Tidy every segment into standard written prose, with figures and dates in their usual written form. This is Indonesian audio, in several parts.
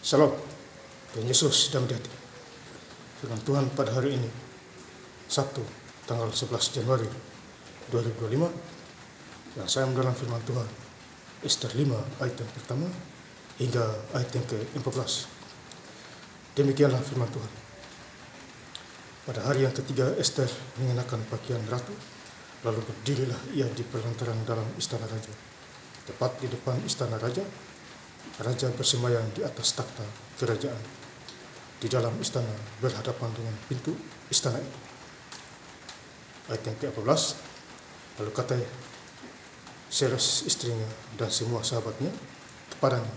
Shalom, Tuhan Yesus sedang di hati. Firman Tuhan pada hari ini, Sabtu, tanggal 11 Januari 2025, yang saya mendalam firman Tuhan, Ester 5 ayat yang pertama hingga ayat yang ke-14. Demikianlah firman Tuhan. Pada hari yang ketiga Ester mengenakan pakaian ratu, lalu berdirilah ia di pelantaran dalam istana raja. Tepat di depan istana raja, raja bersemayam di atas takhta kerajaan. Di dalam istana berhadapan dengan pintu istana itu. Ayat yang ke-14, lalu kata Seres istrinya dan semua sahabatnya kepadanya,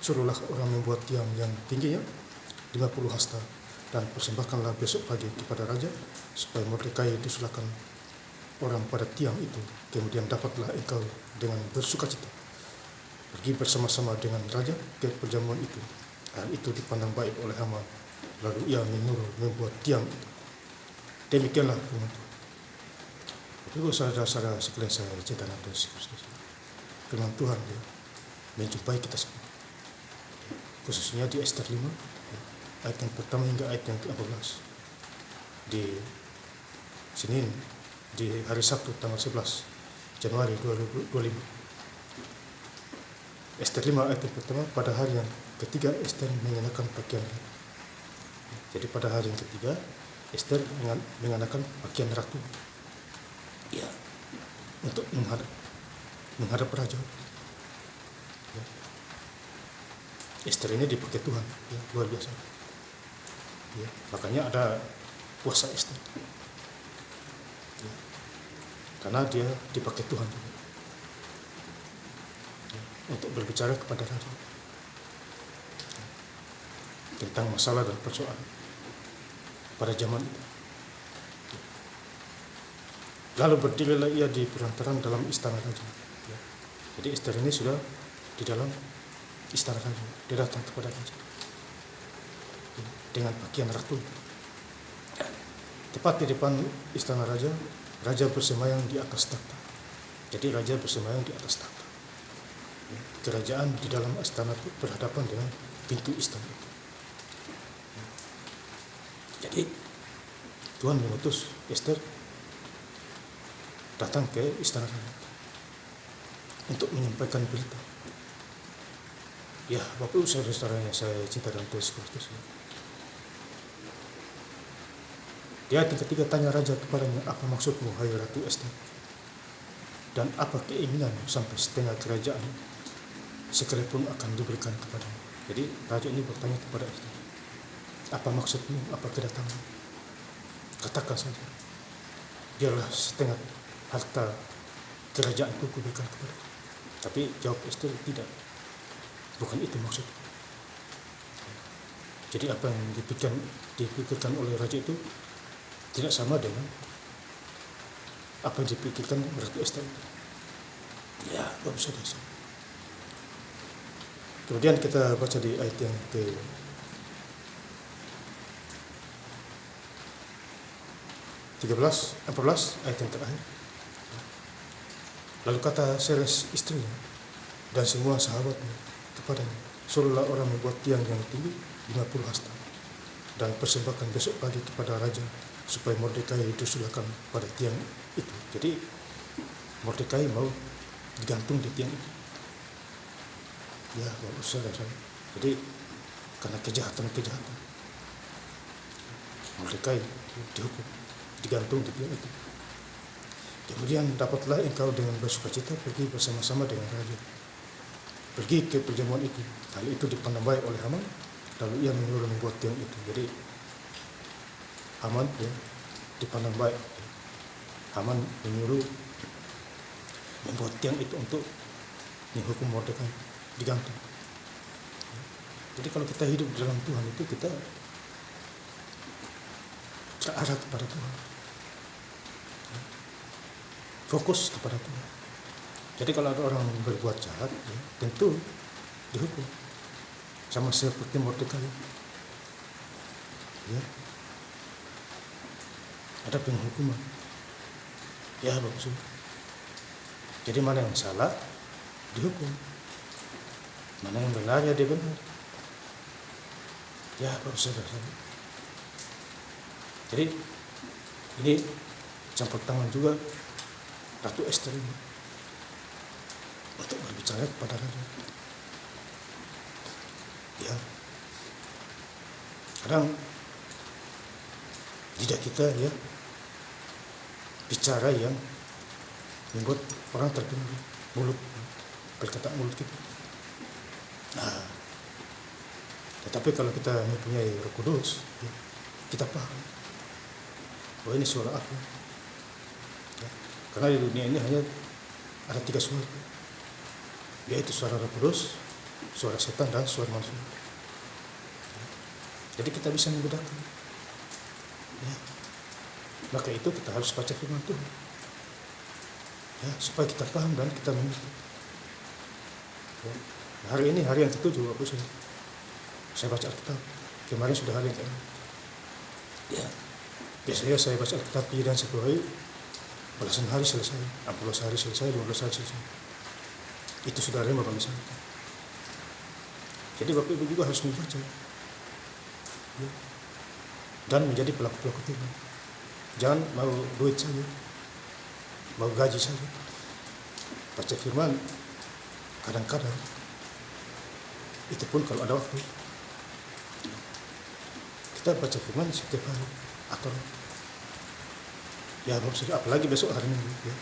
suruhlah orang membuat tiang yang tingginya 50 hasta dan persembahkanlah besok pagi kepada raja, supaya Mordekai disulahkan orang pada tiang itu. Kemudian dapatlah engkau dengan bersukacita pergi bersama-sama dengan raja ke perjamuan itu. Hal itu dipandang baik oleh Haman, lalu ia menyuruh membuat tiang itu. Demikianlah firman Tuhan. Ibu saudara-saudara sekalian saya cinta Kristus, firman Tuhan ya, menjumpai kita semua, khususnya di Ester 5 ayat yang pertama hingga ayat yang ke-14. Di Senin, di hari Sabtu tanggal 11 Januari 2025. Ester 5 ayat yang pertama, pada hari yang ketiga Ester mengenakan pakaian ratu. Jadi pada hari yang ketiga Ester mengenakan pakaian ratu, ya, untuk menghadap raja. Ya. Ester ini dipakai Tuhan, ya, luar biasa. Ya, makanya ada puasa Ester, ya, karena dia dipakai Tuhan juga, ya, untuk berbicara kepada raja tentang masalah dan persoalan pada zaman itu. Lalu berdirilah ia di perantaran dalam istana raja. Ya. Jadi Ester ini sudah di dalam istana raja. Dia datang kepada raja, ya, dengan pakaian ratu. Tepat di depan istana raja, raja bersemayam di atas takhta. Jadi raja bersemayam di atas takhta. Ya. Kerajaan di dalam istana itu berhadapan dengan pintu istana itu. Ya. Jadi Tuhan mengutus Ester datang ke istana raja untuk menyampaikan berita. Ya, Bapak Ibu saudara-saudara yang saya cinta dalam Tuhan Yesus Kristus. Di ayat yang ketiga tanya raja kepadanya, apa maksudmu hai Ratu Ester? Dan apa keinginanmu sampai setengah kerajaan sekalipun akan diberikan kepadamu? Jadi raja ini bertanya kepada Ester, apa maksudmu, apa kedatanganmu? Katakan saja, biarlah setengah harta kerajaanku kuberikan kepada. Tapi jawab Ester, tidak, bukan itu maksudku. Jadi apa yang dipikirkan oleh raja itu tidak sama dengan apa yang dipikirkan Ratu Ester itu. Ya, Bapak Saudara. Kemudian kita baca di ayat yang ke 14 ayat yang terakhir. Lalu kata Seres istrinya dan semua sahabatnya kepadanya, suruhlah orang membuat tiang yang tinggi 50 hasta dan persembahkan besok pagi kepada raja, supaya Mordekai disulahkan pada tiang itu. Jadi Mordekai mau digantung di tiang itu. Ya, Bapak Saudara. Jadi karena kejahatan Mordekai dihukum, digantung di tiang itu. Kemudian dapatlah engkau dengan bersukacita pergi bersama-sama dengan raja, pergi ke perjamuan itu. Hal itu dipandang baik oleh Haman, lalu ia menyuruh membuat tiang itu. Jadi Haman, ya, dipandang baik. Haman menyuruh membuat tiang itu untuk menghukum Mordekai, digantung. Jadi kalau kita hidup di dalam Tuhan itu kita terarah kepada Tuhan, fokus kepada Tuhan. Jadi kalau ada orang berbuat jahat, ya, tentu dihukum sama seperti Mordekai. Ya, ada penghukuman. Ya, bagus. Jadi mana yang salah dihukum, mana yang benar ya dia benar. Ya, Bapak Saudara. Jadi ini campur tangan juga Ratu Ester ini untuk berbicara kepada raja. Ya, kadang lidah kita ya bicara yang membuat orang terpengaruh, mulut, perkataan mulut kita. Nah, tetapi kalau kita mempunyai Roh Kudus, ya, kita paham bahwa ini suara aku. Ya, karena di dunia ini hanya ada 3 suara, yaitu suara Roh Kudus, suara setan, dan suara manusia. Jadi kita bisa membedakan. Ya, maka itu kita harus baca firman Tuhan. Ya, supaya kita paham dan kita mengerti. Ya, hari ini hari yang ke-7 aku saya baca Alkitab. Kemarin sudah hari yang ke-6. Ya, biasanya saya baca Alkitab dan 10 hari, belasan hari selesai, 14 hari selesai, 15 hari selesai. Itu sudah rema bagi saya. Jadi Bapak Ibu juga harus membaca. Ya, dan menjadi pelaku-pelaku firman. Jangan mau duit saja, mau gaji saja. Baca firman kadang-kadang, itu pun kalau ada waktu. Kita baca firman setiap hari atau ya apalagi besok hari Minggu ya,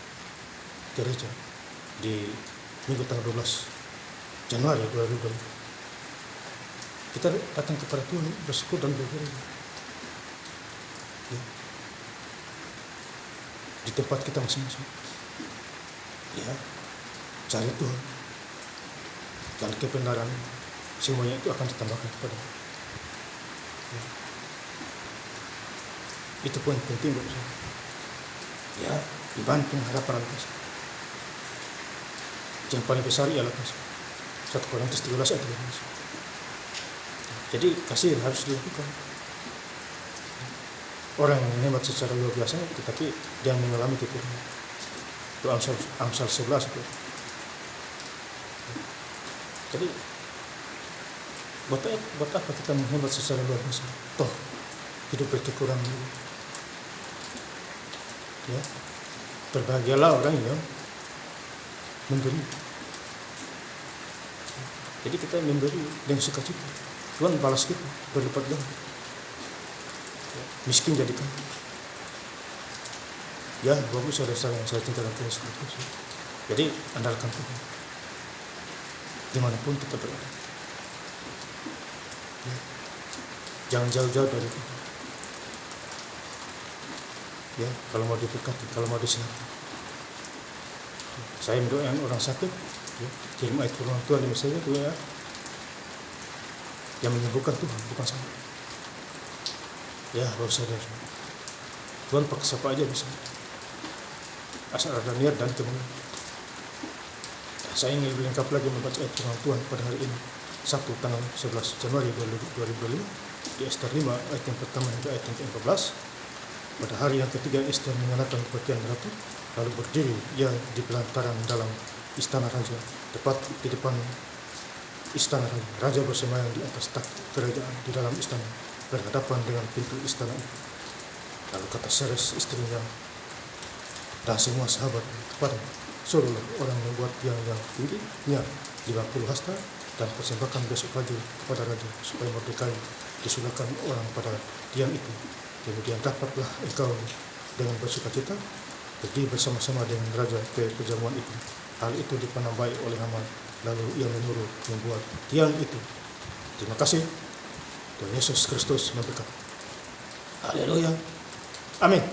gereja di Minggu tanggal 12 Januari 2020. Kita datang kepada Tuhan bersyukur dan bergereja. Ya, di tempat kita masing-masing. Ya, cari Tuhan dan kebenaran, semuanya itu akan ditambahkan kepada. Ya, itu pun penting buat saya. Ya, dibantu harapan kasih. Yang paling besar ialah kasih. 1 Korintus 13 ayat 13. Jadi kasih harus dilakukan. Orang yang hebat secara luar biasa, tetapi dia mengalami kekurangan. Itu Amsal 11 itu. Jadi buat apa kita menghebat secara luar biasa? Toh hidup berkekurangan. Ya, berbahagialah orang yang memberi. Jadi kita memberi dengan sukacita. Tuhan balas kita berlipat ganda. Miskin jadi kaya. Ya, Bapak saudara yang saya cinta dan kasih. Jadi andalkan Tuhan dimanapun kita berada. Ya, jangan jauh-jauh dari Tuhan. Ya, kalau mau didekati, kalau mau disehati. Saya mendoakan orang sakit, ya, kirim ayat firman Tuhan di Mesir itu ya. Yang menyembuhkan Tuhan, bukan saya. Ya, Bapak saudara. Tuhan pakai siapa aja bisa. Asal ada niat dan kemauan. Saya ingin lebih lengkap lagi membaca ayat firman Tuhan pada hari ini, Sabtu tanggal 11 Januari 2025, di Ester 5 ayat yang pertama hingga ayat yang ke-14. Pada hari yang ketiga Ester mengenakan pakaian ratu, lalu berdiri ia di pelantaran dalam istana raja, tepat di depan istana raja. Raja bersemayam di atas takhta kerajaan di dalam istana, berhadapan dengan pintu istana itu. Lalu kata Seres istrinya dan semua sahabat kepada, suruhlah orang membuat tiang yang tingginya 50 hasta dan persembahkan besok pagi kepada raja, supaya Mordekai disulahkan orang pada tiang itu. Kemudian dapatlah engkau dengan bersukacita pergi bersama-sama dengan raja ke perjamuan itu. Hal itu dipandang baik oleh Haman. Lalu ia menyuruh membuat tiang itu. Terima kasih. Tuhan Yesus Kristus memberkati. Haleluya. Amin.